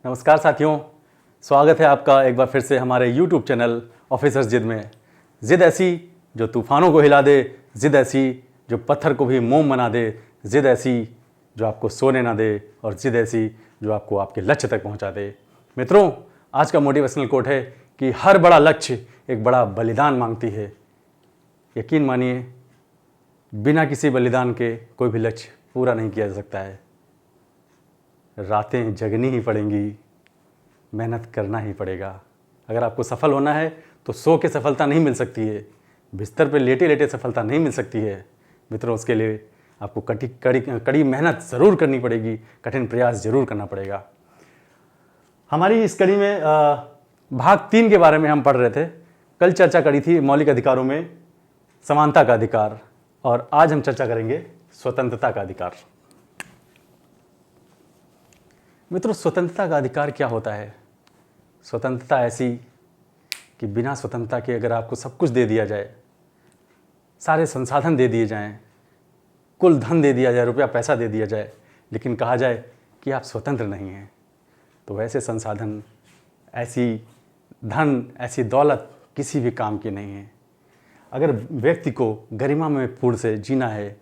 नमस्कार साथियों, स्वागत है आपका एक बार फिर से हमारे YouTube चैनल ऑफिसर्स जिद में। जिद ऐसी जो तूफानों को हिला दे, जिद ऐसी जो पत्थर को भी मोम बना दे, जिद ऐसी जो आपको सोने ना दे और जिद ऐसी जो आपको आपके लक्ष्य तक पहुंचा दे। मित्रों, आज का मोटिवेशनल कोट है कि हर बड़ा लक्ष्य एक बड़ा बलिदान मांगती है। यकीन मानिए, बिना किसी बलिदान के कोई भी लक्ष्य पूरा नहीं किया जा सकता है। रातें जगनी ही पड़ेंगी, मेहनत करना ही पड़ेगा। अगर आपको सफल होना है तो सो के सफलता नहीं मिल सकती है, बिस्तर पर लेटे लेटे सफलता नहीं मिल सकती है। मित्रों, उसके लिए आपको कड़ी मेहनत ज़रूर करनी पड़ेगी, कठिन प्रयास ज़रूर करना पड़ेगा। हमारी इस कड़ी में भाग 3 के बारे में हम पढ़ रहे थे। कल चर्चा करी थी मौलिक अधिकारों में समानता का अधिकार, और आज हम चर्चा करेंगे स्वतंत्रता का अधिकार। मित्रों, स्वतंत्रता का अधिकार क्या होता है? स्वतंत्रता ऐसी कि बिना स्वतंत्रता के अगर आपको सब कुछ दे दिया जाए, सारे संसाधन दे दिए जाएं, कुल धन दे दिया जाए, रुपया पैसा दे दिया जाए, लेकिन कहा जाए कि आप स्वतंत्र नहीं हैं, तो वैसे संसाधन, ऐसी धन, ऐसी दौलत किसी भी काम की नहीं है। अगर व्यक्ति को गरिमा में पूर्ण से जीना है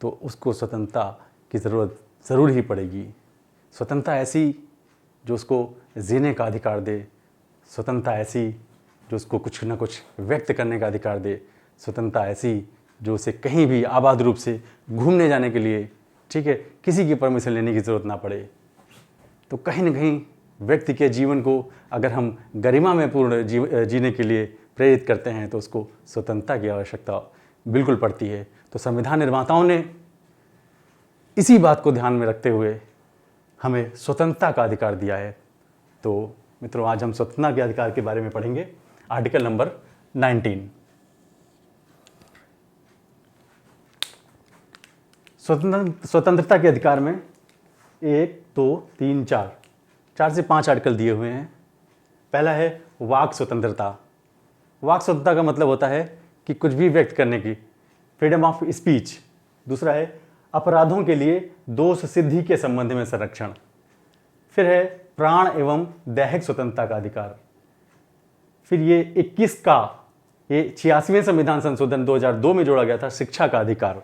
तो उसको स्वतंत्रता की ज़रूरत ज़रूर ही पड़ेगी। स्वतंत्रता ऐसी जो उसको जीने का अधिकार दे, स्वतंत्रता ऐसी जो उसको कुछ ना कुछ व्यक्त करने का अधिकार दे, स्वतंत्रता ऐसी जो उसे कहीं भी आबाद रूप से घूमने जाने के लिए, ठीक है, किसी की परमिशन लेने की ज़रूरत ना पड़े। तो कहीं ना कहीं व्यक्ति के जीवन को अगर हम गरिमा में पूर्ण जीने के लिए प्रेरित करते हैं तो उसको स्वतंत्रता की आवश्यकता बिल्कुल पड़ती है। तो संविधान निर्माताओं ने इसी बात को ध्यान में रखते हुए हमें स्वतंत्रता का अधिकार दिया है। तो मित्रों, आज हम स्वतंत्रता के अधिकार के बारे में पढ़ेंगे। Article number 19। स्वतंत्रता के अधिकार में 1, 2, 3, 4 से 5 आर्टिकल दिए हुए हैं। पहला है वाक स्वतंत्रता। वाक स्वतंत्रता का मतलब होता है कि कुछ भी व्यक्त करने की, फ्रीडम ऑफ स्पीच। दूसरा है अपराधों के लिए दोष सिद्धि के संबंध में संरक्षण। फिर है प्राण एवं दैहिक स्वतंत्रता का अधिकार। फिर ये 21 का, ये 86वें संविधान संशोधन 2002 में जोड़ा गया था, शिक्षा का अधिकार।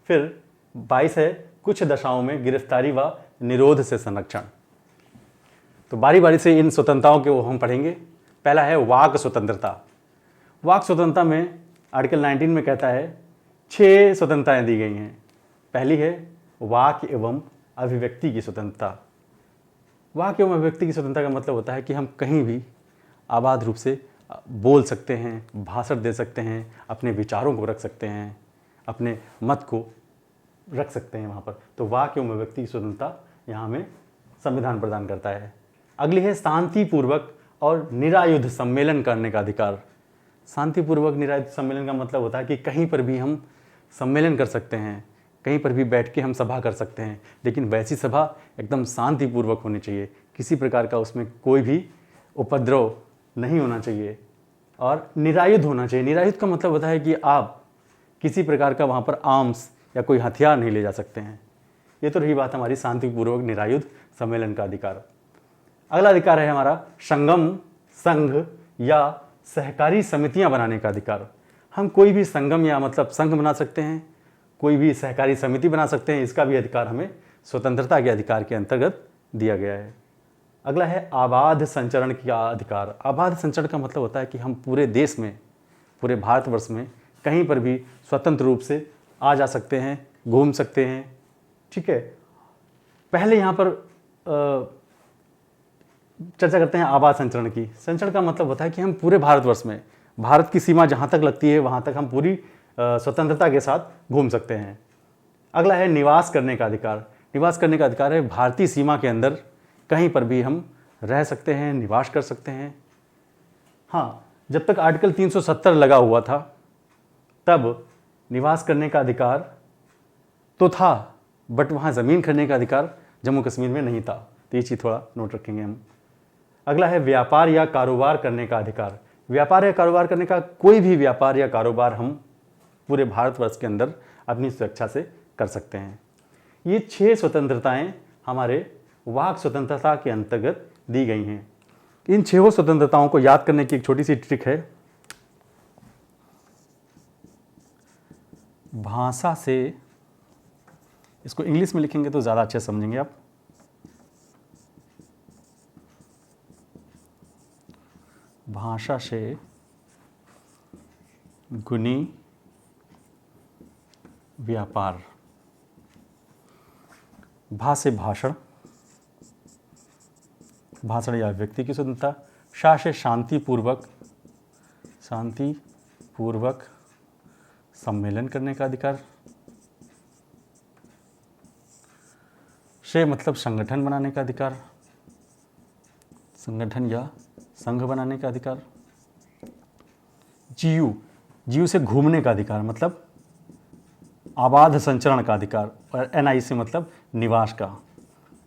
फिर 22 है कुछ दशाओं में गिरफ्तारी व निरोध से संरक्षण। तो बारी बारी से इन स्वतंत्रताओं को हम पढ़ेंगे। पहला है वाक स्वतंत्रता। वाक स्वतंत्रता में आर्टिकल 19 में कहता है 6 स्वतंत्रताएं दी गई हैं। पहली है वाक एवं अभिव्यक्ति की स्वतंत्रता। वाक एवं अभिव्यक्ति की स्वतंत्रता का मतलब होता है कि हम कहीं भी आबाद रूप से बोल सकते हैं, भाषण दे सकते हैं, अपने विचारों को रख सकते हैं, अपने मत को रख सकते हैं वहाँ पर। तो वाक एवं अभिव्यक्ति की स्वतंत्रता यहाँ हमें संविधान प्रदान करता है। अगली है शांतिपूर्वक और निरायुध सम्मेलन करने का अधिकार। शांतिपूर्वक निरायुध सम्मेलन का मतलब होता है कि कहीं पर भी हम सम्मेलन कर सकते हैं, कहीं पर भी बैठ के हम सभा कर सकते हैं, लेकिन वैसी सभा एकदम शांतिपूर्वक होनी चाहिए। किसी प्रकार का उसमें कोई भी उपद्रव नहीं होना चाहिए और निरायुध होना चाहिए। निरायुध का मतलब होता है कि आप किसी प्रकार का वहाँ पर आर्म्स या कोई हथियार नहीं ले जा सकते हैं। ये तो रही बात हमारी शांतिपूर्वक निरायुध सम्मेलन का अधिकार। अगला अधिकार है हमारा संगम, संघ या सहकारी समितियां बनाने का अधिकार। हम कोई भी संगम या मतलब संघ बना सकते हैं, कोई भी सहकारी समिति बना सकते हैं। इसका भी अधिकार हमें स्वतंत्रता के अधिकार के अंतर्गत दिया गया है। अगला है आबाद संचरण का अधिकार। आबाद संचरण का मतलब होता है कि हम पूरे देश में, पूरे भारतवर्ष में कहीं पर भी स्वतंत्र रूप से आ जा सकते हैं, घूम सकते हैं, ठीक है। पहले यहाँ पर चर्चा करते हैं आबाद संचरण की। संचरण का मतलब होता है कि हम पूरे भारतवर्ष में, भारत की सीमा जहाँ तक लगती है वहाँ तक हम पूरी स्वतंत्रता के साथ घूम सकते हैं। अगला है निवास करने का अधिकार। निवास करने का अधिकार है भारतीय सीमा के अंदर कहीं पर भी हम रह सकते हैं, निवास कर सकते हैं। हाँ, जब तक आर्टिकल 370 लगा हुआ था तब निवास करने का अधिकार तो था, बट वहाँ ज़मीन खरीदने का अधिकार जम्मू कश्मीर में नहीं था। तो ये चीज़ थोड़ा नोट रखेंगे हम। अगला है व्यापार या कारोबार करने का अधिकार। व्यापार या कारोबार करने का, कोई भी व्यापार या कारोबार हम पूरे भारतवर्ष के अंदर अपनी स्वेच्छा से कर सकते हैं। ये 6 स्वतंत्रताएं हमारे वाक स्वतंत्रता के अंतर्गत दी गई हैं। इन 6 स्वतंत्रताओं को याद करने की एक छोटी सी ट्रिक है। भाषा से, इसको इंग्लिश में लिखेंगे तो ज़्यादा अच्छे समझेंगे आप। भाषा से गुणी व्यापार। भा से भाषण, भाषण या व्यक्ति की स्वतंत्रता। शा से शांतिपूर्वक सम्मेलन करने का अधिकार। से मतलब संगठन बनाने का अधिकार, संगठन या संघ बनाने का अधिकार। जीव से घूमने का अधिकार मतलब आबाद संचरण का अधिकार। और NI से मतलब निवास का,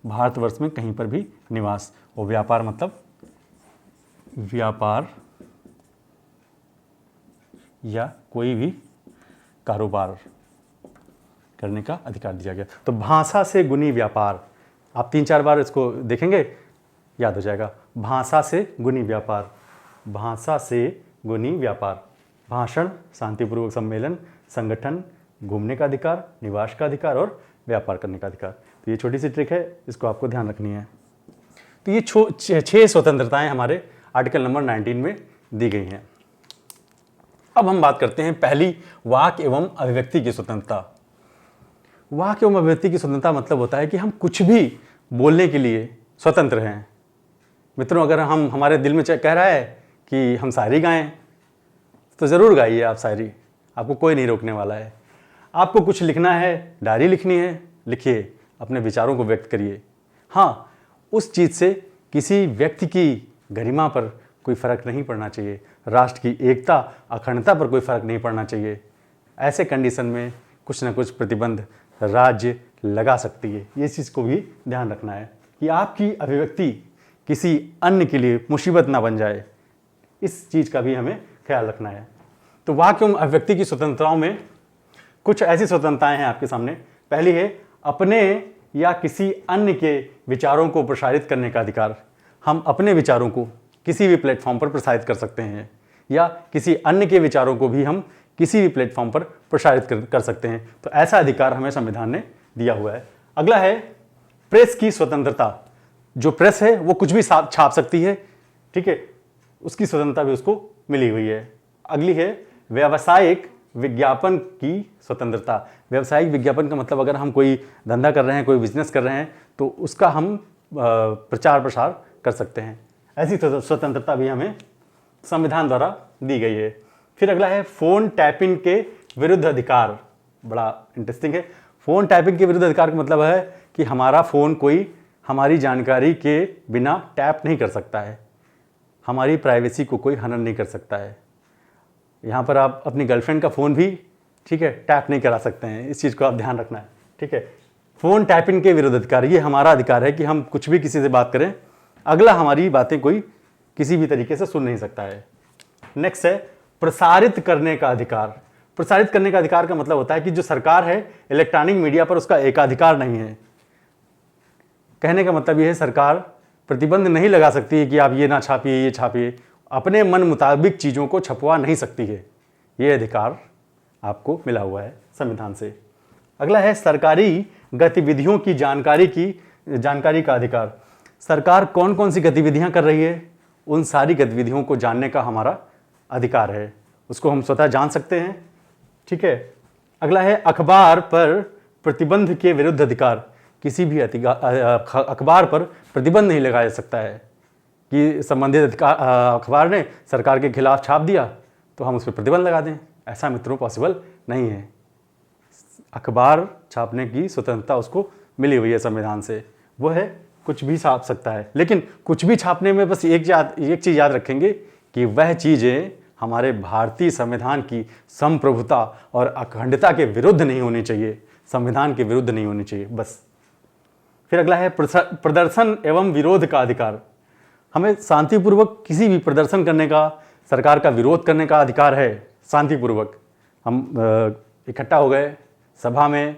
भारतवर्ष में कहीं पर भी निवास। और व्यापार मतलब व्यापार या कोई भी कारोबार करने का अधिकार दिया गया। तो भाषा से गुणी व्यापार, आप 3-4 बार इसको देखेंगे, याद हो जाएगा। भाषा से गुणी व्यापार, भाषा से गुणी व्यापार। भाषण, शांतिपूर्वक सम्मेलन, संगठन, घूमने का अधिकार, निवास का अधिकार और व्यापार करने का अधिकार। तो ये छोटी सी ट्रिक है, इसको आपको ध्यान रखनी है। तो ये 6 स्वतंत्रताएं हमारे आर्टिकल नंबर 19 में दी गई हैं। अब हम बात करते हैं पहली, वाक एवं अभिव्यक्ति की स्वतंत्रता। वाक एवं अभिव्यक्ति की स्वतंत्रता मतलब होता है कि हम कुछ भी बोलने के लिए स्वतंत्र हैं। मित्रों, अगर हमारे दिल में कह रहा है कि हम शायरी गाएं, तो ज़रूर गाइए आप शायरी, आपको कोई नहीं रोकने वाला है। आपको कुछ लिखना है, डायरी लिखनी है, लिखिए, अपने विचारों को व्यक्त करिए। हाँ, उस चीज़ से किसी व्यक्ति की गरिमा पर कोई फ़र्क नहीं पड़ना चाहिए, राष्ट्र की एकता अखंडता पर कोई फ़र्क नहीं पड़ना चाहिए। ऐसे कंडीशन में कुछ ना कुछ प्रतिबंध राज्य लगा सकती है। ये चीज़ को भी ध्यान रखना है कि आपकी अभिव्यक्ति किसी अन्य के लिए मुसीबत ना बन जाए, इस चीज़ का भी हमें ख्याल रखना है। तो वाक एवं अभिव्यक्ति की स्वतंत्रताओं में कुछ ऐसी स्वतंत्रताएं हैं आपके सामने। पहली है अपने या किसी अन्य के विचारों को प्रसारित करने का अधिकार। हम अपने विचारों को किसी भी प्लेटफॉर्म पर प्रसारित कर सकते हैं, या किसी अन्य के विचारों को भी हम किसी भी प्लेटफॉर्म पर प्रसारित कर सकते हैं। तो ऐसा अधिकार हमें संविधान ने दिया हुआ है। अगला है प्रेस की स्वतंत्रता। जो प्रेस है वो कुछ भी छाप सकती है, ठीक है, उसकी स्वतंत्रता भी उसको मिली हुई है। अगली है व्यावसायिक विज्ञापन की स्वतंत्रता। व्यावसायिक विज्ञापन का मतलब अगर हम कोई धंधा कर रहे हैं, कोई बिजनेस कर रहे हैं, तो उसका हम प्रचार प्रसार कर सकते हैं। ऐसी स्वतंत्रता भी हमें संविधान द्वारा दी गई है। फिर अगला है फ़ोन टैपिंग के विरुद्ध अधिकार। बड़ा इंटरेस्टिंग है। फ़ोन टैपिंग के विरुद्ध अधिकार का मतलब है कि हमारा फ़ोन कोई हमारी जानकारी के बिना टैप नहीं कर सकता है, हमारी प्राइवेसी को कोई हनन नहीं कर सकता है। यहाँ पर आप अपनी गर्लफ्रेंड का फ़ोन भी, ठीक है, टैप नहीं करा सकते हैं। इस चीज़ को आप ध्यान रखना है, ठीक है। फ़ोन टैपिंग के विरुद्ध अधिकार, ये हमारा अधिकार है कि हम कुछ भी किसी से बात करें, अगला हमारी बातें कोई किसी भी तरीके से सुन नहीं सकता है। नेक्स्ट है प्रसारित करने का अधिकार। प्रसारित करने का अधिकार का मतलब होता है कि जो सरकार है इलेक्ट्रॉनिक मीडिया पर उसका एकाधिकार नहीं है। कहने का मतलब ये है सरकार प्रतिबंध नहीं लगा सकती है कि आप ये ना छापिए, ये छापिए, अपने मन मुताबिक चीज़ों को छपवा नहीं सकती है। ये अधिकार आपको मिला हुआ है संविधान से। अगला है सरकारी गतिविधियों की जानकारी का अधिकार। सरकार कौन कौन सी गतिविधियां कर रही है, उन सारी गतिविधियों को जानने का हमारा अधिकार है, उसको हम स्वतः जान सकते हैं, ठीक है। अगला है अखबार पर प्रतिबंध के विरुद्ध अधिकार। किसी भी अखबार पर प्रतिबंध नहीं लगाया जा सकता है कि संबंधित अखबार ने सरकार के खिलाफ छाप दिया तो हम उस पर प्रतिबंध लगा दें। ऐसा मित्रों पॉसिबल नहीं है। अखबार छापने की स्वतंत्रता उसको मिली हुई है संविधान से। वो है कुछ भी छाप सकता है, लेकिन कुछ भी छापने में बस एक चीज़ याद रखेंगे कि वह चीज़ें हमारे भारतीय संविधान की संप्रभुता और अखंडता के विरुद्ध नहीं होनी चाहिए, संविधान के विरुद्ध नहीं होनी चाहिए, बस। फिर अगला है प्रदर्शन एवं विरोध का अधिकार। हमें शांतिपूर्वक किसी भी प्रदर्शन करने का, सरकार का विरोध करने का अधिकार है। शांतिपूर्वक हम इकट्ठा हो गए सभा में,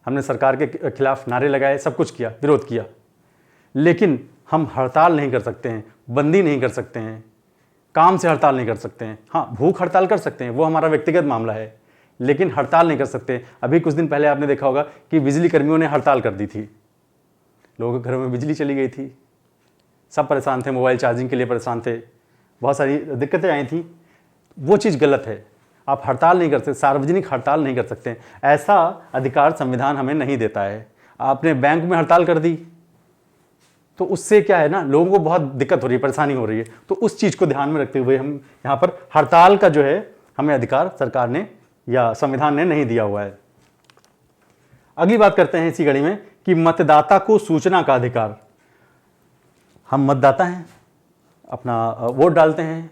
हमने सरकार के खिलाफ नारे लगाए, सब कुछ किया, विरोध किया, लेकिन हम हड़ताल नहीं कर सकते हैं, बंदी नहीं कर सकते हैं, काम से हड़ताल नहीं कर सकते हैं। हाँ, भूख हड़ताल कर सकते हैं, वो हमारा व्यक्तिगत मामला है, लेकिन हड़ताल नहीं कर सकते। अभी कुछ दिन पहले आपने देखा होगा कि बिजली कर्मियों ने हड़ताल कर दी थी, लोगों के घरों में बिजली चली गई थी, सब परेशान थे, मोबाइल चार्जिंग के लिए परेशान थे, बहुत सारी दिक्कतें आई थी। वो चीज़ गलत है। आप हड़ताल नहीं कर सकते, सार्वजनिक हड़ताल नहीं कर सकते, ऐसा अधिकार संविधान हमें नहीं देता है। आपने बैंक में हड़ताल कर दी तो उससे क्या है ना, लोगों को बहुत दिक्कत हो रही है, परेशानी हो रही है। तो उस चीज़ को ध्यान में रखते हुए हम यहाँ पर हड़ताल का जो है हमें अधिकार सरकार ने या संविधान ने नहीं दिया हुआ है। अगली बात करते हैं इसी कड़ी में कि मतदाता को सूचना का अधिकार। हम मतदाता हैं, अपना वोट डालते हैं,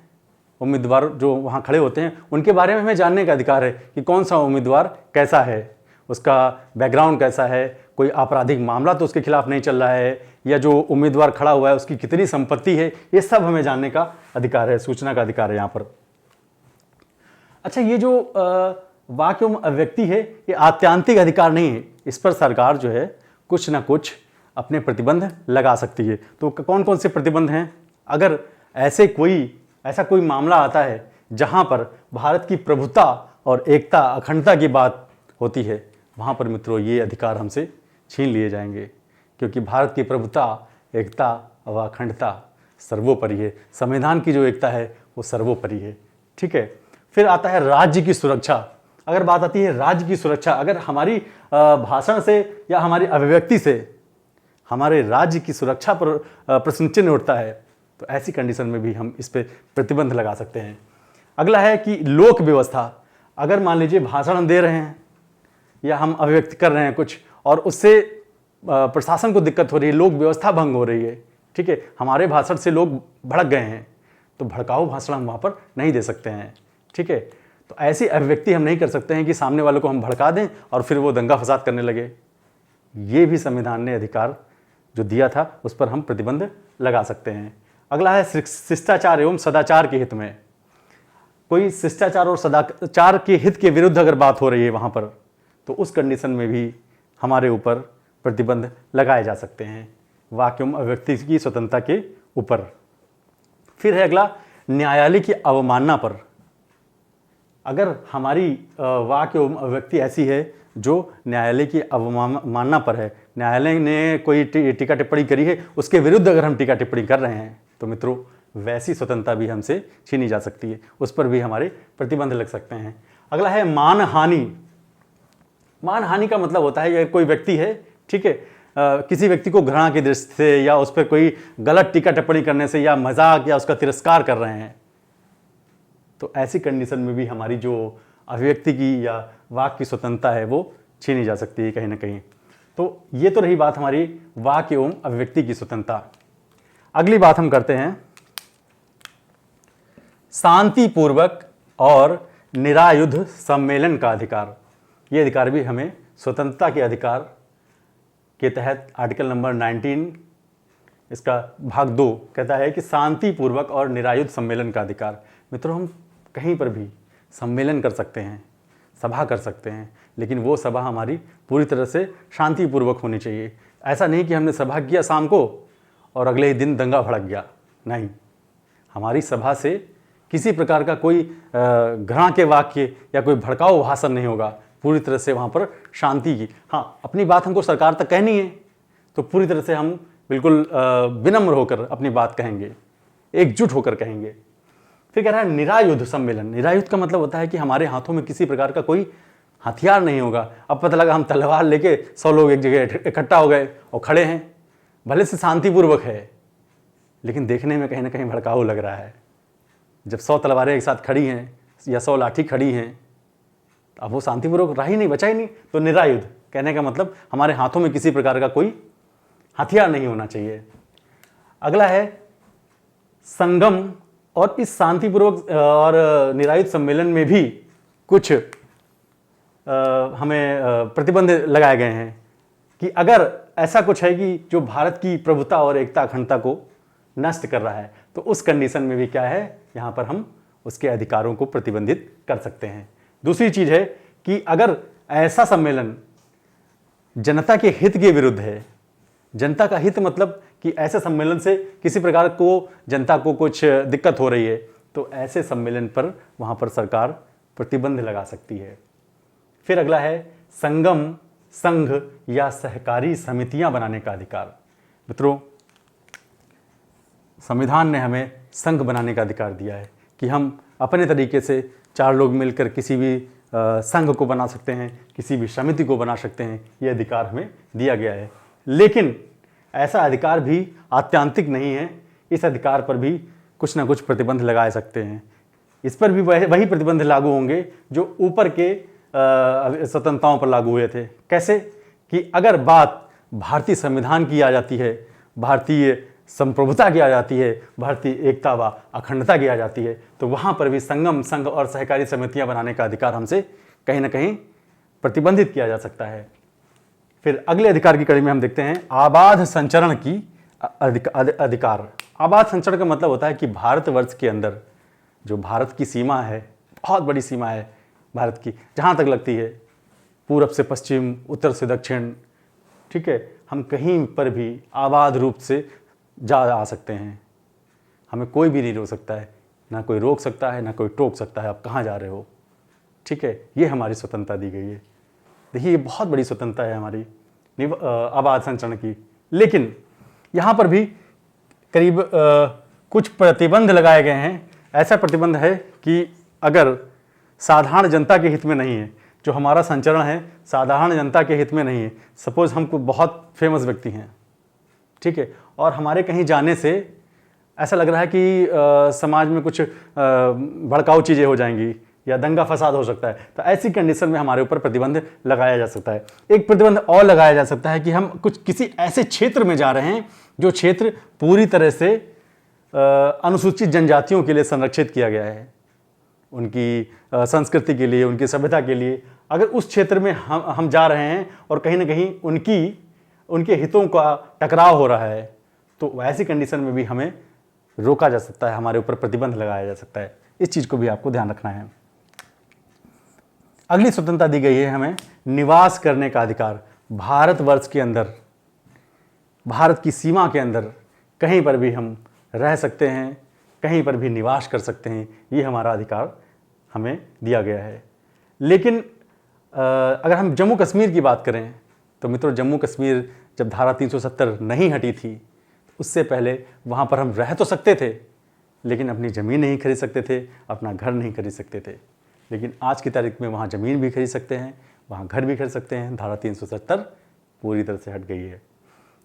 उम्मीदवार जो वहाँ खड़े होते हैं उनके बारे में हमें जानने का अधिकार है कि कौन सा उम्मीदवार कैसा है, उसका बैकग्राउंड कैसा है, कोई आपराधिक मामला तो उसके खिलाफ नहीं चल रहा है, या जो उम्मीदवार खड़ा हुआ है उसकी कितनी संपत्ति है, ये सब हमें जानने का अधिकार है, सूचना का अधिकार है यहाँ पर। अच्छा, ये जो वाक्य एवं अभिव्यक्ति है ये आत्यांतिक अधिकार नहीं है, इस पर सरकार जो है कुछ ना कुछ अपने प्रतिबंध लगा सकती है। तो कौन कौन से प्रतिबंध हैं? अगर ऐसा कोई मामला आता है जहां पर भारत की प्रभुता और एकता अखंडता की बात होती है, वहां पर मित्रों ये अधिकार हमसे छीन लिए जाएंगे, क्योंकि भारत की प्रभुता, एकता व अखंडता सर्वोपरि है। संविधान की जो एकता है वो सर्वोपरि है। ठीक है। फिर आता है राज्य की सुरक्षा। अगर बात आती है राज्य की सुरक्षा, अगर हमारी भाषण से या हमारी अभिव्यक्ति से हमारे राज्य की सुरक्षा पर प्रश्न चिन्ह उठता है तो ऐसी कंडीशन में भी हम इस पर प्रतिबंध लगा सकते हैं। अगला है कि लोक व्यवस्था। अगर मान लीजिए भाषण हम दे रहे हैं या हम अभिव्यक्ति कर रहे हैं कुछ और उससे प्रशासन को दिक्कत हो रही है, लोक व्यवस्था भंग हो रही है, ठीक है, हमारे भाषण से लोग भड़क गए हैं, तो भड़काऊ भाषण हम वहाँ पर नहीं दे सकते हैं। ठीक है। तो ऐसी अभिव्यक्ति हम नहीं कर सकते हैं कि सामने वालों को हम भड़का दें और फिर वो दंगा फसाद करने लगे। ये भी संविधान ने अधिकार जो दिया था उस पर हम प्रतिबंध लगा सकते हैं। अगला है शिष्टाचार एवं सदाचार के हित में। कोई शिष्टाचार और सदाचार के हित के विरुद्ध अगर बात हो रही है वहाँ पर, तो उस कंडीशन में भी हमारे ऊपर प्रतिबंध लगाए जा सकते हैं वाक्य एवं अभिव्यक्ति की स्वतंत्रता के ऊपर। फिर है अगला न्यायालय की अवमानना पर। अगर हमारी वाक्य एवं अभिव्यक्ति ऐसी है जो न्यायालय की अवमानना पर है, न्यायालय ने कोई टीका टिप्पणी करी है, उसके विरुद्ध अगर हम टीका टिप्पणी कर रहे हैं तो मित्रों वैसी स्वतंत्रता भी हमसे छीनी जा सकती है, उस पर भी हमारे प्रतिबंध लग सकते हैं। अगला है मानहानि। मानहानि का मतलब होता है कोई व्यक्ति है, ठीक है, किसी व्यक्ति को घृणा की दृष्टि से या उस पर कोई गलत टीका टिप्पणी करने से या मजाक या उसका तिरस्कार कर रहे हैं, तो ऐसी कंडीशन में भी हमारी जो अभिव्यक्ति की या वाक्य की स्वतंत्रता है वो छीनी जा सकती है कहीं ना कहीं। तो ये तो रही बात हमारी वाक्य एवं अभिव्यक्ति की स्वतंत्रता। अगली बात हम करते हैं शांतिपूर्वक और निरायुध सम्मेलन का अधिकार। ये अधिकार भी हमें स्वतंत्रता के अधिकार के तहत आर्टिकल नंबर 19 इसका भाग 2 कहता है कि शांतिपूर्वक और निरायुध सम्मेलन का अधिकार। मित्रों, हम कहीं पर भी सम्मेलन कर सकते हैं, सभा कर सकते हैं, लेकिन वो सभा हमारी पूरी तरह से शांतिपूर्वक होनी चाहिए। ऐसा नहीं कि हमने सभा किया शाम को और अगले ही दिन दंगा भड़क गया। नहीं, हमारी सभा से किसी प्रकार का कोई घृणा के वाक्य या कोई भड़काऊ भाषण नहीं होगा। पूरी तरह से वहाँ पर शांति की, हाँ, अपनी बात हमको सरकार तक कहनी है तो पूरी तरह से हम बिल्कुल विनम्र होकर अपनी बात कहेंगे, एकजुट होकर कहेंगे। फिर कह रहा है निरायुध सम्मेलन। निरायुध का मतलब होता है कि हमारे हाथों में किसी प्रकार का कोई हथियार नहीं होगा। अब पता लगा हम तलवार लेके 100 लोग एक जगह इकट्ठा हो गए और खड़े हैं, भले से शांतिपूर्वक है लेकिन देखने में कहीं ना कहीं भड़काऊ लग रहा है। जब 100 तलवारें एक साथ खड़ी हैं या 100 लाठी खड़ी हैं, अब वो शांतिपूर्वक रहा ही नहीं, बचा ही नहीं। तो निरायुध कहने का मतलब हमारे हाथों में किसी प्रकार का कोई हथियार नहीं होना चाहिए। अगला है संगम। और इस शांतिपूर्वक और निरायुध सम्मेलन में भी कुछ हमें प्रतिबंध लगाए गए हैं कि अगर ऐसा कुछ है कि जो भारत की प्रभुता और एकता अखंडता को नष्ट कर रहा है तो उस कंडीशन में भी क्या है, यहाँ पर हम उसके अधिकारों को प्रतिबंधित कर सकते हैं। दूसरी चीज है कि अगर ऐसा सम्मेलन जनता के हित के विरुद्ध है, जनता का हित मतलब कि ऐसे सम्मेलन से किसी प्रकार को जनता को कुछ दिक्कत हो रही है तो ऐसे सम्मेलन पर वहाँ पर सरकार प्रतिबंध लगा सकती है। फिर अगला है संगम, संघ या सहकारी समितियां बनाने का अधिकार। मित्रों, संविधान ने हमें संघ बनाने का अधिकार दिया है कि हम अपने तरीके से 4 लोग मिलकर किसी भी संघ को बना सकते हैं, किसी भी समिति को बना सकते हैं। ये अधिकार हमें दिया गया है। लेकिन ऐसा अधिकार भी आत्यांतिक नहीं है। इस अधिकार पर भी कुछ ना कुछ प्रतिबंध लगाए सकते हैं। इस पर भी वही प्रतिबंध लागू होंगे जो ऊपर के स्वतंत्रताओं पर लागू हुए थे। कैसे कि अगर बात भारतीय संविधान की आ जाती है, भारतीय संप्रभुता की आ जाती है, भारतीय एकता व अखंडता की आ जाती है, तो वहाँ पर भी संगम, संघ और सहकारी समितियाँ बनाने का अधिकार हमसे कहीं ना कहीं प्रतिबंधित किया जा सकता है। फिर अगले अधिकार की कड़ी में हम देखते हैं आबाद संचरण की अधिकार। आबाद संचरण का मतलब होता है कि भारतवर्ष के अंदर जो भारत की सीमा है, बहुत बड़ी सीमा है भारत की, जहाँ तक लगती है पूरब से पश्चिम, उत्तर से दक्षिण, ठीक है, हम कहीं पर भी आबाद रूप से जा आ सकते हैं। हमें कोई भी नहीं रोक सकता है, ना कोई रोक सकता है, ना कोई टोक सकता है आप कहाँ जा रहे हो। ठीक है, ये हमारी स्वतंत्रता दी गई है। देखिए, ये बहुत बड़ी स्वतंत्रता है हमारी आबाद संचरण की। लेकिन यहाँ पर भी करीब कुछ प्रतिबंध लगाए गए हैं। ऐसा प्रतिबंध है कि अगर साधारण जनता के हित में नहीं है, जो हमारा संचरण है साधारण जनता के हित में नहीं है, सपोज हम कोई बहुत फेमस व्यक्ति हैं, ठीक है, और हमारे कहीं जाने से ऐसा लग रहा है कि समाज में कुछ भड़काऊ चीज़ें हो जाएंगी या दंगा फसाद हो सकता है, तो ऐसी कंडीशन में हमारे ऊपर प्रतिबंध लगाया जा सकता है। एक प्रतिबंध और लगाया जा सकता है कि हम कुछ किसी ऐसे क्षेत्र में जा रहे हैं जो क्षेत्र पूरी तरह से अनुसूचित जनजातियों के लिए संरक्षित किया गया है, उनकी संस्कृति के लिए, उनकी सभ्यता के लिए। अगर उस क्षेत्र में हम जा रहे हैं और कहीं ना कहीं उनके हितों का टकराव हो रहा है, तो ऐसी कंडीशन में भी हमें रोका जा सकता है, हमारे ऊपर प्रतिबंध लगाया जा सकता है। इस चीज़ को भी आपको ध्यान रखना है। अगली स्वतंत्रता दी गई है हमें निवास करने का अधिकार। भारतवर्ष के अंदर, भारत की सीमा के अंदर कहीं पर भी हम रह सकते हैं, कहीं पर भी निवास कर सकते हैं। ये हमारा अधिकार हमें दिया गया है। लेकिन अगर हम जम्मू कश्मीर की बात करें तो मित्रों, जम्मू कश्मीर जब धारा 370 नहीं हटी थी, उससे पहले वहाँ पर हम रह तो सकते थे, लेकिन अपनी ज़मीन नहीं खरीद सकते थे, अपना घर नहीं खरीद सकते थे। लेकिन आज की तारीख में वहाँ ज़मीन भी खरीद सकते हैं, वहाँ घर भी खरीद सकते हैं। धारा 370 पूरी तरह से हट गई है।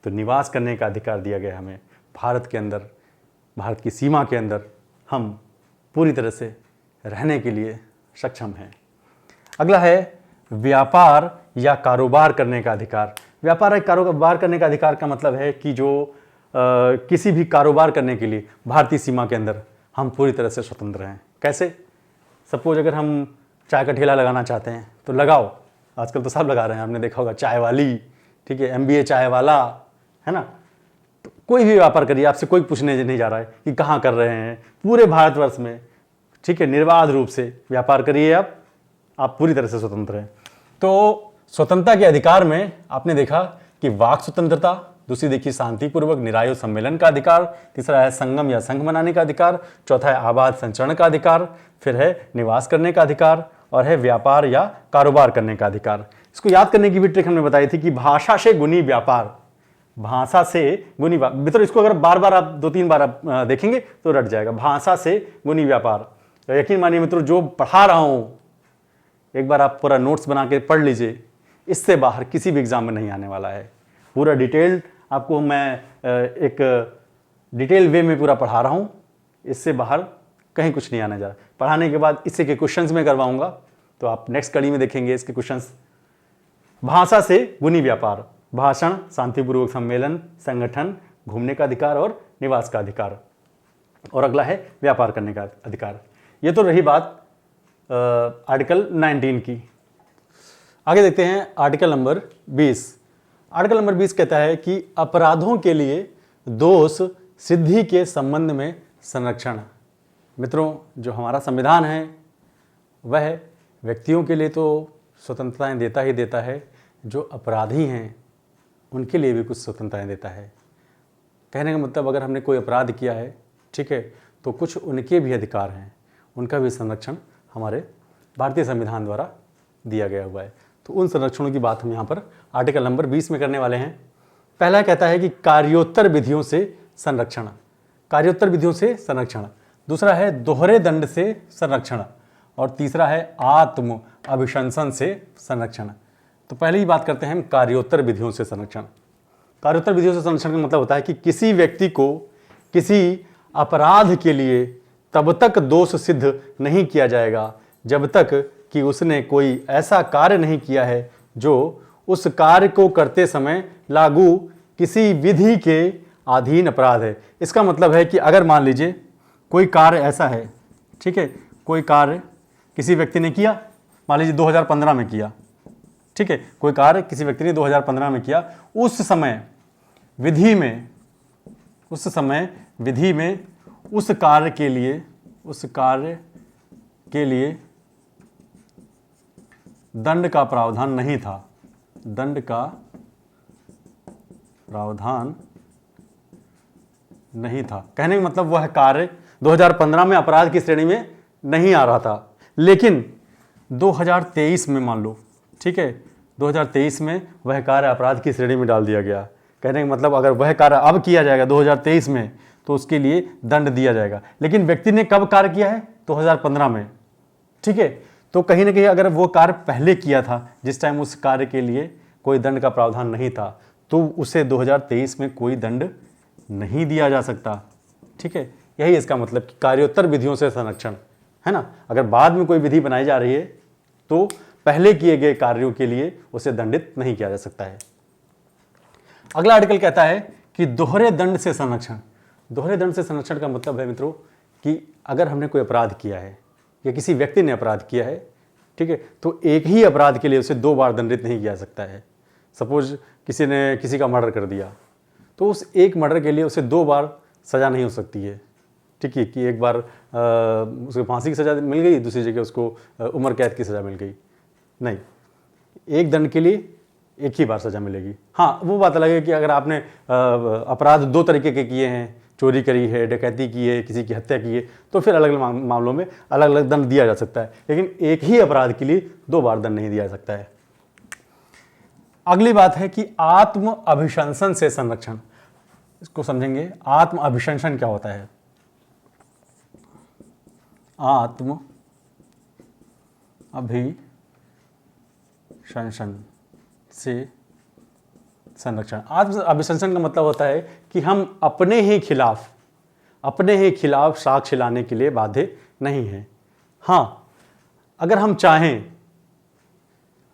तो निवास करने का अधिकार दिया गया हमें। भारत के अंदर, भारत की सीमा के अंदर हम पूरी तरह से रहने के लिए सक्षम हैं। अगला है व्यापार या कारोबार करने का अधिकार। व्यापार या कारोबार करने का अधिकार का मतलब है कि जो किसी भी कारोबार करने के लिए भारतीय सीमा के अंदर हम पूरी तरह से स्वतंत्र हैं। कैसे? सपोज अगर हम चाय का ठेला लगाना चाहते हैं तो लगाओ, आजकल तो सब लगा रहे हैं, आपने देखा होगा, चाय वाली, ठीक है, MBA चाय वाला, है ना। तो कोई भी व्यापार करिए, आपसे कोई पूछने नहीं जा रहा है कि कहाँ कर रहे हैं, पूरे भारतवर्ष में, ठीक है, निर्बाध रूप से व्यापार करिए आप पूरी तरह से स्वतंत्र हैं। तो स्वतंत्रता के अधिकार में आपने देखा कि वाक स्वतंत्रता, दूसरी देखिए शांतिपूर्वक निरायुध सम्मेलन का अधिकार, तीसरा है संगम या संघ बनाने का अधिकार, चौथा है आबाद संचरण का अधिकार, फिर है निवास करने का अधिकार और है व्यापार या कारोबार करने का अधिकार। इसको याद करने की भी ट्रिक हमने बताई थी कि भाषा से गुनी व्यापार, भाषा से गुनी व्यापार। मित्रों, इसको अगर बार बार आप 2-3 बार आप देखेंगे तो रट जाएगा। भाषा से गुनी व्यापार। तो यकीन मानिए मित्रों, जो पढ़ा रहा हूँ एक बार आप पूरा नोट्स बना के पढ़ लीजिए, इससे बाहर किसी भी एग्जाम में नहीं आने वाला है। पूरा डिटेल्ड आपको मैं एक डिटेल वे में पूरा पढ़ा रहा हूँ, इससे बाहर कहीं कुछ नहीं आने जा रहा। पढ़ाने के बाद इससे के क्वेश्चंस में करवाऊंगा, तो आप नेक्स्ट कड़ी में देखेंगे इसके क्वेश्चंस। भाषा से गुनी व्यापार, भाषण, शांतिपूर्वक सम्मेलन, संगठन, घूमने का अधिकार और निवास का अधिकार। और अगला है व्यापार करने का अधिकार। ये तो रही बात आर्टिकल 19 की। आगे देखते हैं आर्टिकल नंबर 20। आर्टिकल नंबर 20 कहता है कि अपराधों के लिए दोष सिद्धि के संबंध में संरक्षण। मित्रों, जो हमारा संविधान है वह व्यक्तियों के लिए तो स्वतंत्रताएं देता ही देता है, जो अपराधी हैं उनके लिए भी कुछ स्वतंत्रताएं देता है। कहने का मतलब अगर हमने कोई अपराध किया है, ठीक है, तो कुछ उनके भी अधिकार हैं, उनका भी संरक्षण हमारे भारतीय संविधान द्वारा दिया गया हुआ है। तो उन संरक्षणों की बात हम यहाँ पर आर्टिकल नंबर 20 में करने वाले हैं। पहला कहता है कि कार्योत्तर विधियों से संरक्षण, कार्योत्तर विधियों से संरक्षण। दूसरा है दोहरे दंड से संरक्षण, और तीसरा है आत्म अभिशंसन से संरक्षण। तो पहले ही बात करते हैं हम कार्योत्तर विधियों से संरक्षण। कार्योत्तर विधियों से संरक्षण का मतलब होता है कि किसी व्यक्ति को किसी अपराध के लिए तब तक दोष सिद्ध नहीं किया जाएगा जब तक कि उसने कोई ऐसा कार्य नहीं किया है जो उस कार्य को करते समय लागू किसी विधि के अधीन अपराध है। इसका मतलब है कि अगर मान लीजिए कोई कार्य ऐसा है, ठीक है, कोई कार्य किसी व्यक्ति ने किया, मान लीजिए 2015 में किया, ठीक है, कोई कार्य किसी व्यक्ति ने 2015 में किया, उस समय विधि में उस कार्य के लिए दंड का प्रावधान नहीं था, दंड का प्रावधान नहीं था। कहने का मतलब वह कार्य 2015 में अपराध की श्रेणी में नहीं आ रहा था, लेकिन 2023 में मान लो, ठीक है, 2023 में वह कार्य अपराध की श्रेणी में डाल दिया गया। कहने का मतलब अगर वह कार्य अब किया जाएगा 2023 में तो उसके लिए दंड दिया जाएगा, लेकिन व्यक्ति ने कब कार्य किया है? 2015 में, ठीक है। तो कहीं ना कहीं अगर वो कार्य पहले किया था जिस टाइम उस कार्य के लिए कोई दंड का प्रावधान नहीं था, तो उसे 2023 में कोई दंड नहीं दिया जा सकता, ठीक है। यही इसका मतलब कि कार्योत्तर विधियों से संरक्षण है ना। अगर बाद में कोई विधि बनाई जा रही है तो पहले किए गए कार्यों के लिए उसे दंडित नहीं किया जा सकता है। अगला आर्टिकल कहता है कि दोहरे दंड से संरक्षण। दोहरे दंड से संरक्षण का मतलब है मित्रों कि अगर हमने कोई अपराध किया है या किसी व्यक्ति ने अपराध किया है, ठीक है, तो एक ही अपराध के लिए उसे 2 बार दंडित नहीं किया जा सकता है। सपोज किसी ने किसी का मर्डर कर दिया, तो उस एक मर्डर के लिए उसे 2 बार सज़ा नहीं हो सकती है, ठीक है, कि एक बार उसको फांसी की सज़ा मिल गई, दूसरी जगह उसको उम्र कैद की सज़ा मिल गई, नहीं, एक दंड के लिए एक ही बार सज़ा मिलेगी। हाँ, वो बात अलग है कि अगर आपने अपराध 2 तरीके के किए हैं, चोरी करी है, डकैती की है, किसी की हत्या की है, तो फिर अलग अलग मामलों में अलग अलग दंड दिया जा सकता है, लेकिन एक ही अपराध के लिए 2 बार दंड नहीं दिया जा सकता है। अगली बात है कि आत्म अभिशंसन से संरक्षण। इसको समझेंगे, आत्म अभिशंसन क्या होता है। आत्म अभिशंसन से संरक्षण। आत्म अभिशंसन का मतलब होता है कि हम अपने ही खिलाफ साक्ष्य लाने के लिए बाध्य नहीं हैं। हाँ, अगर हम चाहें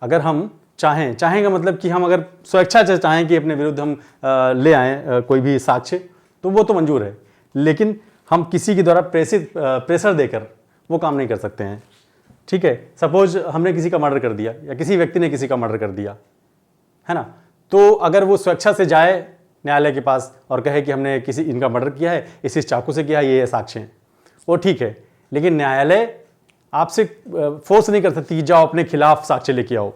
का मतलब कि हम अगर स्वेच्छा से चाहें कि अपने विरुद्ध हम ले आएँ कोई भी साक्ष्य, तो वो तो मंजूर है, लेकिन हम किसी के द्वारा प्रेशर देकर वो काम नहीं कर सकते हैं, ठीक है। सपोज हमने किसी का मर्डर कर दिया या किसी व्यक्ति ने किसी का मर्डर कर दिया, है ना, तो अगर वो स्वेच्छा से जाए न्यायालय के पास और कहे कि हमने इनका मर्डर किया है, इस चाकू से किया है, ये साक्ष्य हैं, वो ठीक है, लेकिन न्यायालय आपसे फोर्स नहीं कर सकती कि जाओ अपने खिलाफ साक्ष्य लेके आओ,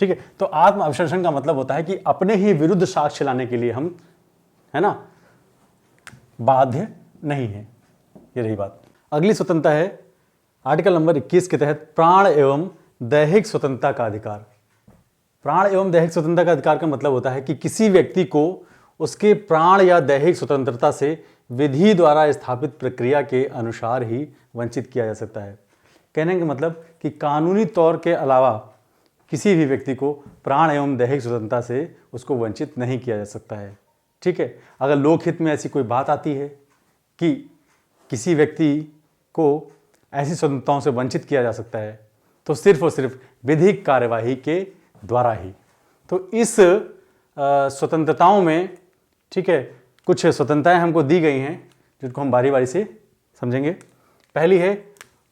ठीक है। तो आत्म अभिशंसन का मतलब होता है कि अपने ही विरुद्ध साक्ष्य लाने के लिए हम, है ना, बाध्य नहीं है। ये रही बात। अगली स्वतंत्रता है आर्टिकल नंबर 21 के तहत प्राण एवं दैहिक स्वतंत्रता का अधिकार। प्राण एवं दैहिक स्वतंत्रता का अधिकार का मतलब होता है कि किसी व्यक्ति को उसके प्राण या दैहिक स्वतंत्रता से विधि द्वारा स्थापित प्रक्रिया के अनुसार ही वंचित किया जा सकता है। कहने का मतलब कि कानूनी तौर के अलावा किसी भी व्यक्ति को प्राण एवं दैहिक स्वतंत्रता से उसको वंचित नहीं किया जा सकता है, ठीक है। अगर लोकहित में ऐसी कोई बात आती है कि किसी व्यक्ति को ऐसी स्वतंत्रताओं से वंचित किया जा सकता है, तो सिर्फ और सिर्फ विधिक कार्यवाही के द्वारा ही। तो इस स्वतंत्रताओं में, ठीक है, कुछ स्वतंत्रताएं हमको दी गई हैं जिनको हम बारी बारी से समझेंगे। पहली है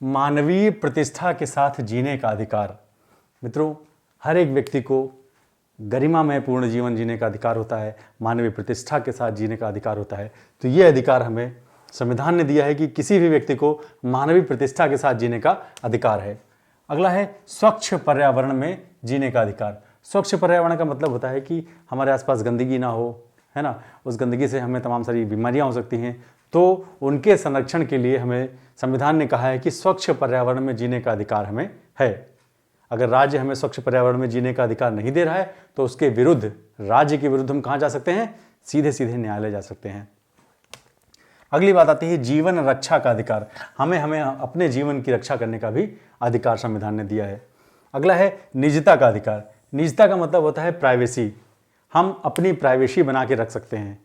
मानवीय प्रतिष्ठा के साथ जीने का अधिकार। मित्रों, हर एक व्यक्ति को गरिमामय पूर्ण जीवन जीने का अधिकार होता है, मानवीय प्रतिष्ठा के साथ जीने का अधिकार होता है। तो ये अधिकार हमें संविधान ने दिया है कि किसी भी व्यक्ति को मानवीय प्रतिष्ठा के साथ जीने का अधिकार है। अगला है स्वच्छ पर्यावरण में जीने का अधिकार। स्वच्छ पर्यावरण का मतलब होता है कि हमारे आसपास गंदगी ना हो, है ना, उस गंदगी से हमें तमाम सारी बीमारियां हो सकती हैं। तो उनके संरक्षण के लिए हमें संविधान ने कहा है कि स्वच्छ पर्यावरण में जीने का अधिकार हमें है। अगर राज्य हमें स्वच्छ पर्यावरण में जीने का अधिकार नहीं दे रहा है तो उसके विरुद्ध, राज्य के विरुद्ध हम कहाँ जा सकते हैं? सीधे सीधे न्यायालय जा सकते हैं। अगली बात आती है जीवन रक्षा का अधिकार। हमें अपने जीवन की रक्षा करने का भी अधिकार संविधान ने दिया है। अगला है निजता का अधिकार। निजता का मतलब होता है प्राइवेसी। हम अपनी प्राइवेसी बना के रख सकते हैं,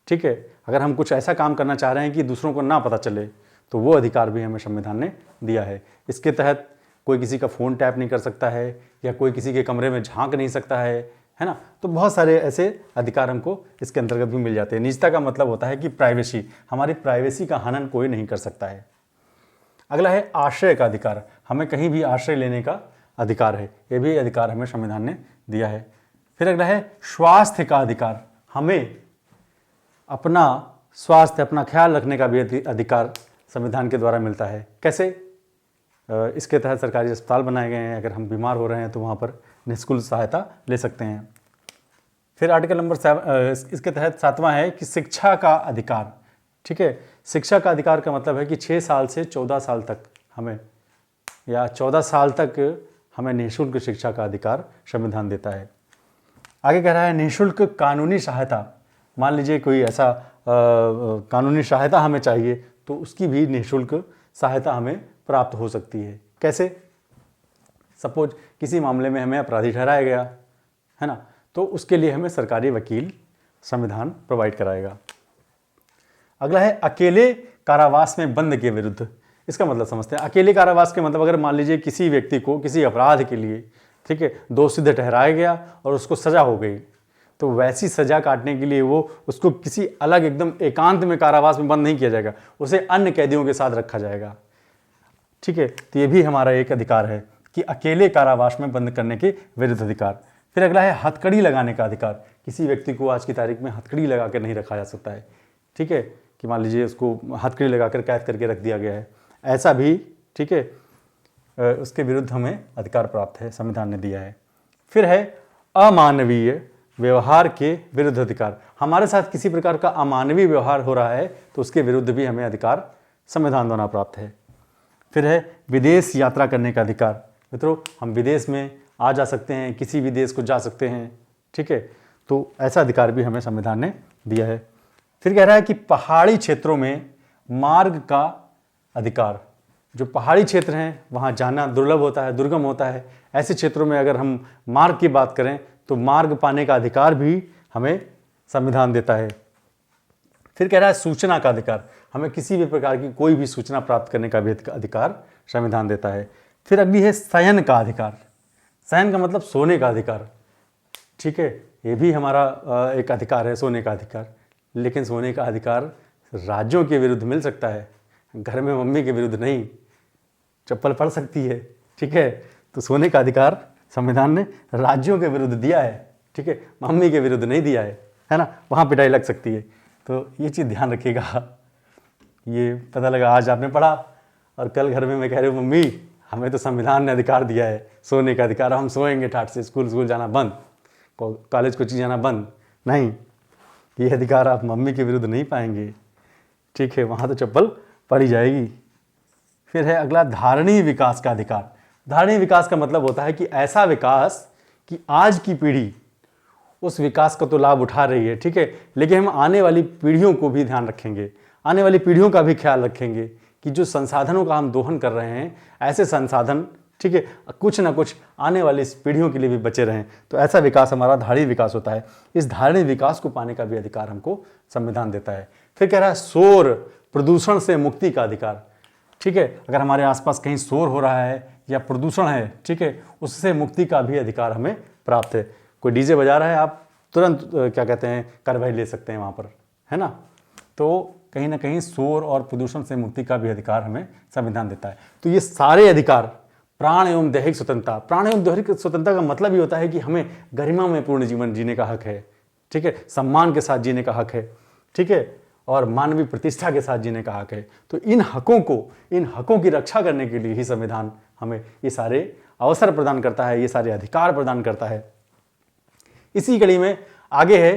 ठीक है। अगर हम कुछ ऐसा काम करना चाह रहे हैं कि दूसरों को ना पता चले, तो वो अधिकार भी हमें संविधान ने दिया है। इसके तहत कोई किसी का फ़ोन टैप नहीं कर सकता है, या कोई किसी के कमरे में झांक नहीं सकता है ना। तो बहुत सारे ऐसे अधिकार हमको इसके अंतर्गत भी मिल जाते हैं। निजता का मतलब होता है कि प्राइवेसी, हमारी प्राइवेसी का हनन कोई नहीं कर सकता है। अगला है आश्रय का अधिकार। हमें कहीं भी आश्रय लेने का अधिकार है, ये भी अधिकार हमें संविधान ने दिया है। फिर अगला है स्वास्थ्य का अधिकार। हमें अपना स्वास्थ्य, अपना ख्याल रखने का भी अधिकार संविधान के द्वारा मिलता है। कैसे? इसके तहत सरकारी अस्पताल बनाए गए हैं। अगर हम बीमार हो रहे हैं तो वहाँ पर निःशुल्क सहायता ले सकते हैं। फिर आर्टिकल नंबर 7, इसके तहत 7वां है कि शिक्षा का अधिकार, ठीक है। शिक्षा का अधिकार का मतलब है कि 6 साल से 14 साल तक हमें, या 14 साल तक हमें निःशुल्क शिक्षा का अधिकार संविधान देता है। आगे कह रहा है निःशुल्क कानूनी सहायता। मान लीजिए कोई ऐसा कानूनी सहायता हमें चाहिए, तो उसकी भी निःशुल्क सहायता हमें प्राप्त हो सकती है। कैसे? सपोज किसी मामले में हमें अपराधी ठहराया गया है ना, तो उसके लिए हमें सरकारी वकील संविधान प्रोवाइड कराएगा। अगला है अकेले कारावास में बंद के विरुद्ध। इसका मतलब समझते हैं। अकेले कारावास के मतलब, अगर मान लीजिए किसी व्यक्ति को किसी अपराध के लिए, ठीक है, दोषी ठहराया गया और उसको सजा हो गई, तो वैसी सजा काटने के लिए वो उसको किसी अलग एकदम एकांत में कारावास में बंद नहीं किया जाएगा, उसे अन्य कैदियों के साथ रखा जाएगा, ठीक है। तो ये भी हमारा एक अधिकार है कि अकेले कारावास में बंद करने के विरुद्ध अधिकार। फिर अगला है हथकड़ी लगाने का अधिकार। किसी व्यक्ति को आज की तारीख में हथकड़ी लगा कर नहीं रखा जा सकता है, ठीक है, कि मान लीजिए उसको हथकड़ी लगाकर कैद करके रख दिया गया है, ऐसा भी, ठीक है, उसके विरुद्ध हमें अधिकार प्राप्त है, संविधान ने दिया है। फिर है अमानवीय व्यवहार के विरुद्ध अधिकार। हमारे साथ किसी प्रकार का अमानवीय व्यवहार हो रहा है तो उसके विरुद्ध भी हमें अधिकार संविधान द्वारा प्राप्त है। फिर है विदेश यात्रा करने का अधिकार। मित्रों, हम विदेश में आ जा सकते हैं, किसी भी देश को जा सकते हैं, ठीक है, तो ऐसा अधिकार भी हमें संविधान ने दिया है। फिर कह रहा है कि पहाड़ी क्षेत्रों में मार्ग का अधिकार। जो पहाड़ी क्षेत्र हैं वहाँ जाना दुर्लभ होता है, दुर्गम होता है। ऐसे क्षेत्रों में अगर हम मार्ग की बात करें तो मार्ग पाने का अधिकार भी हमें संविधान देता है। फिर कह रहा है सूचना का अधिकार। हमें किसी भी प्रकार की कोई भी सूचना प्राप्त करने का भी अधिकार संविधान देता है। फिर अगली है शयन का अधिकार। शयन का मतलब सोने का अधिकार, ठीक है, ये भी हमारा एक अधिकार है, सोने का अधिकार। लेकिन सोने का अधिकार राज्यों के विरुद्ध मिल सकता है, घर में मम्मी के विरुद्ध नहीं। चप्पल पड़ सकती है, ठीक है, तो सोने का अधिकार संविधान ने राज्यों के विरुद्ध दिया है, ठीक है, मम्मी के विरुद्ध नहीं दिया है ना, वहाँ पिटाई लग सकती है। तो ये चीज़ ध्यान रखिएगा। ये पता लगा आज आपने पढ़ा और कल घर में मैं कह रही हूँ मम्मी हमें तो संविधान ने अधिकार दिया है सोने का अधिकार, हम सोएंगे ठाट से, स्कूल जाना बंद, कॉलेज कोचिंग जाना बंद। नहीं, ये अधिकार आप मम्मी के विरुद्ध नहीं पाएंगे, ठीक है, वहाँ तो चप्पल पड़ी जाएगी। फिर है अगला धारणीय विकास का अधिकार। धारणीय विकास का मतलब होता है कि ऐसा विकास कि आज की पीढ़ी उस विकास का तो लाभ उठा रही है, ठीक है, लेकिन हम आने वाली पीढ़ियों को भी ध्यान रखेंगे, आने वाली पीढ़ियों का भी ख्याल रखेंगे कि जो संसाधनों का हम दोहन कर रहे हैं, ऐसे संसाधन, ठीक है, कुछ ना कुछ आने वाली पीढ़ियों के लिए भी बचे रहें। तो ऐसा विकास हमारा धारणीय विकास होता है। इस धारणीय विकास को पाने का भी अधिकार हमको संविधान देता है। फिर कह रहा है शोर प्रदूषण से मुक्ति का अधिकार, ठीक है, अगर हमारे आसपास कहीं शोर हो रहा है या प्रदूषण है, ठीक है, उससे मुक्ति का भी अधिकार हमें प्राप्त है। कोई डीजे बजा रहा है, आप तुरंत क्या कहते हैं कार्रवाई ले सकते हैं वहाँ पर, है ना। तो कहीं ना कहीं शोर और प्रदूषण से मुक्ति का भी अधिकार हमें संविधान देता है। तो ये सारे अधिकार, प्राण एवं दैहिक स्वतंत्रता, प्राण एवं दैहिक स्वतंत्रता का मतलब ही होता है कि हमें गरिमा में पूर्ण जीवन जीने का हक है, ठीक है, सम्मान के साथ जीने का हक है, ठीक है, और मानवीय प्रतिष्ठा के साथ जीने का हक है। तो इन हकों की रक्षा करने के लिए ही संविधान हमें ये सारे अवसर प्रदान करता है, ये सारे अधिकार प्रदान करता है। इसी कड़ी में आगे है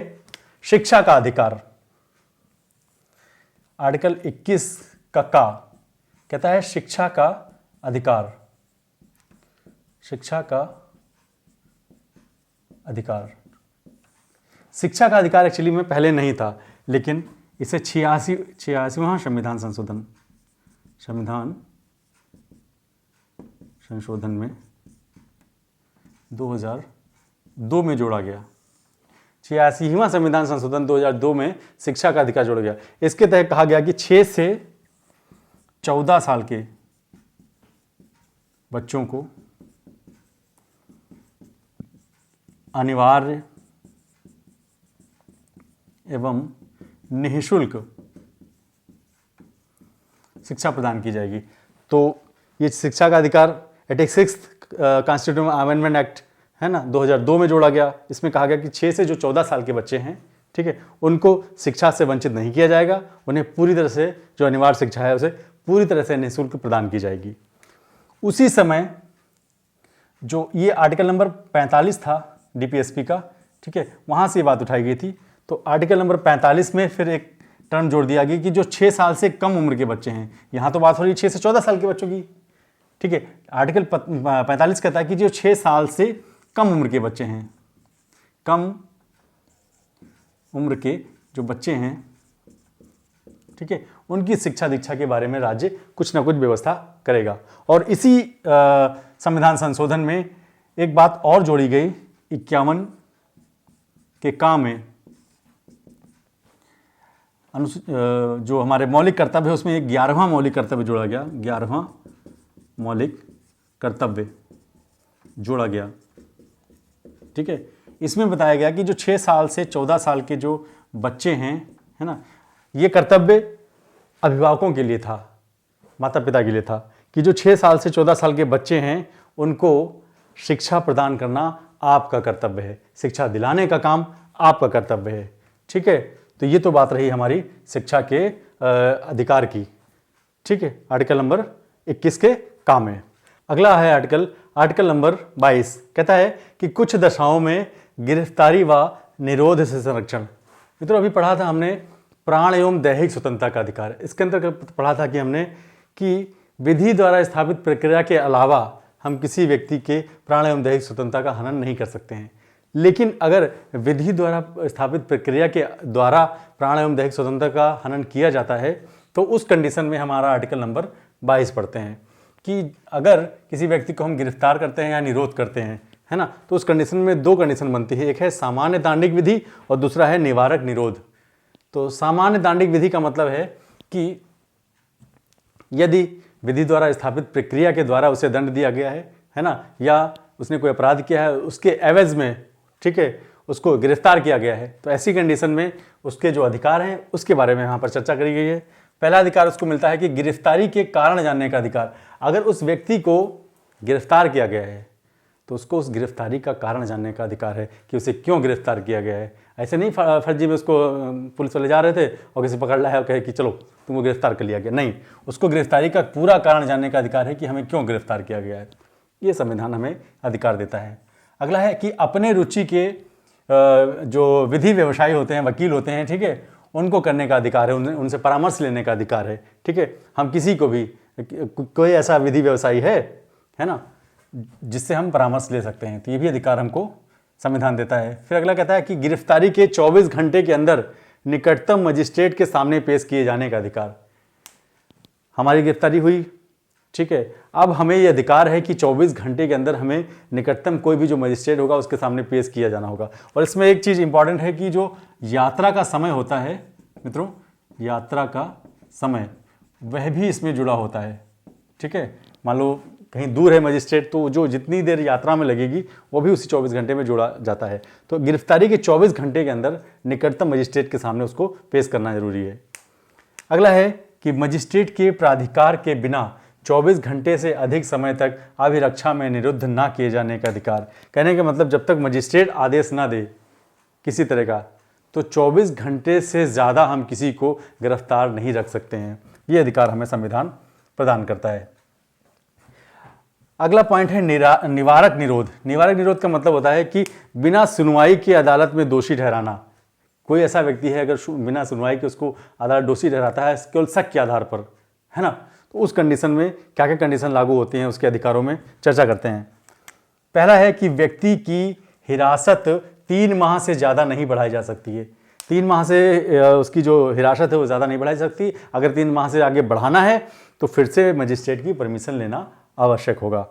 शिक्षा का अधिकार, आर्टिकल 21 का कहता है शिक्षा का अधिकार, शिक्षा का अधिकार। शिक्षा का अधिकार एक्चुअली में पहले नहीं था, लेकिन इसे 86वां संविधान संशोधन में 2002 में जोड़ा गया। 86वां संविधान संशोधन 2002 में शिक्षा का अधिकार जोड़ा गया। इसके तहत कहा गया कि 6 से 14 साल के बच्चों को अनिवार्य एवं निःशुल्क शिक्षा प्रदान की जाएगी। तो ये शिक्षा का अधिकार 86 कॉन्स्टिट्यूशन अमेंडमेंट एक्ट है ना 2002 में जोड़ा गया। इसमें कहा गया कि 6 से जो 14 साल के बच्चे हैं, ठीक है, उनको शिक्षा से वंचित नहीं किया जाएगा, उन्हें पूरी तरह से जो अनिवार्य शिक्षा है उसे पूरी तरह से निःशुल्क प्रदान की जाएगी। उसी समय जो ये आर्टिकल नंबर 45 था डीपीएसपी का, ठीक है, वहाँ से ये बात उठाई गई थी। तो आर्टिकल नंबर 45 में फिर एक टर्म जोड़ दिया गया कि जो 6 साल से कम उम्र के बच्चे हैं, यहाँ तो बात हो रही है 6 से 14 साल के बच्चों की, ठीक है। आर्टिकल 45 कहता है कि जो 6 साल से कम उम्र के बच्चे हैं, कम उम्र के जो बच्चे हैं, ठीक है, उनकी शिक्षा दीक्षा के बारे में राज्य कुछ ना कुछ व्यवस्था करेगा। और इसी संविधान संशोधन में एक बात और जोड़ी गई 51 के का में जो हमारे मौलिक कर्तव्य है उसमें एक 11वां मौलिक कर्तव्य जोड़ा गया, 11वां मौलिक कर्तव्य जोड़ा गया, ठीक है। इसमें बताया गया कि जो 6 साल से 14 साल के जो बच्चे हैं, है ना, ये कर्तव्य अभिभावकों के लिए था, माता पिता के लिए था कि जो 6 साल से 14 साल के बच्चे हैं उनको शिक्षा प्रदान करना आपका कर्तव्य है, शिक्षा दिलाने का काम आपका कर्तव्य है, ठीक है। तो ये तो बात रही हमारी शिक्षा के अधिकार की, ठीक है, आर्टिकल नंबर 21 के काम में। अगला है आर्टिकल नंबर 22, कहता है कि कुछ दशाओं में गिरफ्तारी व निरोध से संरक्षण। मित्रों अभी पढ़ा था हमने प्राण एवं दैहिक स्वतंत्रता का अधिकार। इसके अंदर पढ़ा था कि हमने कि विधि द्वारा स्थापित प्रक्रिया के अलावा हम किसी व्यक्ति के प्राण एवं दैहिक स्वतंत्रता का हनन नहीं कर सकते हैं। लेकिन अगर विधि द्वारा स्थापित प्रक्रिया के द्वारा प्राण एवं दैहिक स्वतंत्रता का हनन किया जाता है तो उस कंडीशन में हमारा आर्टिकल नंबर 22 पढ़ते हैं कि अगर किसी व्यक्ति को हम गिरफ्तार करते हैं या निरोध करते हैं, है ना, तो उस कंडीशन में 2 कंडीशन बनती है, एक है सामान्य दांडिक विधि और दूसरा है निवारक निरोध। तो सामान्य दांडिक विधि का मतलब है कि यदि विधि द्वारा स्थापित प्रक्रिया के द्वारा उसे दंड दिया गया है ना, या उसने कोई अपराध किया है उसके एवज में, ठीक है, उसको गिरफ्तार किया गया है, तो ऐसी कंडीशन में उसके जो अधिकार हैं उसके बारे में यहाँ पर चर्चा करी गई है। पहला अधिकार उसको मिलता है कि गिरफ्तारी के कारण जानने का अधिकार। अगर उस व्यक्ति को गिरफ्तार किया गया है तो उसको उस गिरफ्तारी का कारण जानने का अधिकार है कि उसे क्यों गिरफ्तार किया गया है। ऐसे नहीं फर्जी में उसको पुलिस वाले जा रहे थे और किसी पकड़ लाया और कहे कि चलो तुमको गिरफ्तार कर लिया गया, नहीं, उसको गिरफ्तारी का पूरा कारण जानने का अधिकार है कि हमें क्यों गिरफ्तार किया गया है। ये संविधान हमें अधिकार देता है। अगला है कि अपने रुचि के जो विधि व्यवसायी होते हैं, वकील होते हैं, ठीक है, उनको करने का अधिकार है, उनसे परामर्श लेने का अधिकार है, ठीक है। हम किसी को भी कोई ऐसा विधि व्यवसायी है ना, जिससे हम परामर्श ले सकते हैं, तो ये भी अधिकार हमको संविधान देता है। फिर अगला कहता है कि गिरफ्तारी के 24 घंटे के अंदर निकटतम मजिस्ट्रेट के सामने पेश किए जाने का अधिकार। हमारी गिरफ्तारी हुई, ठीक है, अब हमें ये अधिकार है कि 24 घंटे के अंदर हमें निकटतम कोई भी जो मजिस्ट्रेट होगा उसके सामने पेश किया जाना होगा। और इसमें एक चीज़ इंपॉर्टेंट है कि जो यात्रा का समय होता है मित्रों, यात्रा का समय वह भी इसमें जुड़ा होता है, ठीक है। मान लो कहीं दूर है मजिस्ट्रेट, तो जो जितनी देर यात्रा में लगेगी वो भी उसी 24 घंटे में जोड़ा जाता है। तो गिरफ्तारी के 24 घंटे के अंदर निकटतम मजिस्ट्रेट के सामने उसको पेश करना जरूरी है। अगला है कि मजिस्ट्रेट के प्राधिकार के बिना 24 घंटे से अधिक समय तक अभिरक्षा में निरुद्ध ना किए जाने का अधिकार। कहने का मतलब जब तक मजिस्ट्रेट आदेश ना दे किसी तरह का, तो 24 घंटे से ज़्यादा हम किसी को गिरफ्तार नहीं रख सकते हैं। ये अधिकार हमें संविधान प्रदान करता है। अगला पॉइंट है निवारक निरोध। निवारक निरोध का मतलब होता है कि बिना सुनवाई की अदालत में दोषी ठहराना। कोई ऐसा व्यक्ति है अगर बिना सुनवाई के उसको अदालत दोषी ठहराता है केवल शक के आधार पर, है ना, तो उस कंडीशन में क्या क्या कंडीशन लागू होती हैं उसके अधिकारों में चर्चा करते हैं। पहला है कि व्यक्ति की हिरासत 3 माह से ज़्यादा नहीं बढ़ाई जा सकती है। 3 माह से उसकी जो हिरासत है वो ज़्यादा नहीं बढ़ाई जा सकती। अगर 3 माह से आगे बढ़ाना है तो फिर से मजिस्ट्रेट की परमिशन लेना आवश्यक होगा।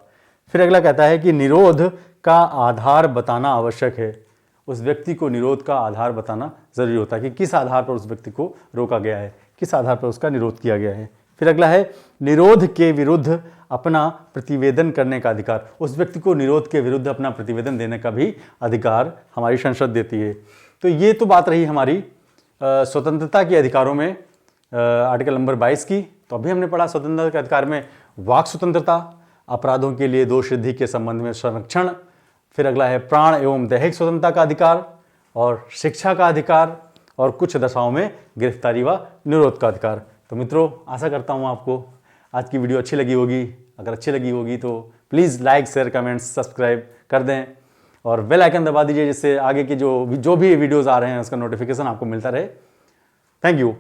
फिर अगला कहता है कि निरोध का आधार बताना आवश्यक है। उस व्यक्ति को निरोध का आधार बताना ज़रूरी होता है कि किस आधार पर उस व्यक्ति को रोका गया है, किस आधार पर उसका निरोध किया गया है। फिर अगला है निरोध के विरुद्ध अपना प्रतिवेदन करने का अधिकार। उस व्यक्ति को निरोध के विरुद्ध अपना प्रतिवेदन देने का भी अधिकार हमारी संसद देती है। तो ये तो बात रही हमारी स्वतंत्रता के अधिकारों में आर्टिकल नंबर 22 की। तो अभी हमने पढ़ा स्वतंत्रता के अधिकार में वाक स्वतंत्रता, अपराधों के लिए दोष सिद्धि के संबंध में संरक्षण। फिर अगला है प्राण एवं दैहिक स्वतंत्रता का अधिकार और शिक्षा का अधिकार और कुछ दशाओं में गिरफ्तारी व निरोध का अधिकार। तो मित्रों, आशा करता हूँ आपको आज की वीडियो अच्छी लगी होगी। अगर अच्छी लगी होगी तो please like, share, comments, subscribe कर दें और बेल आइकन दबा दीजिए जिससे आगे के जो भी वीडियोज़ आ रहे हैं उसका नोटिफिकेशन आपको मिलता रहे। Thank you.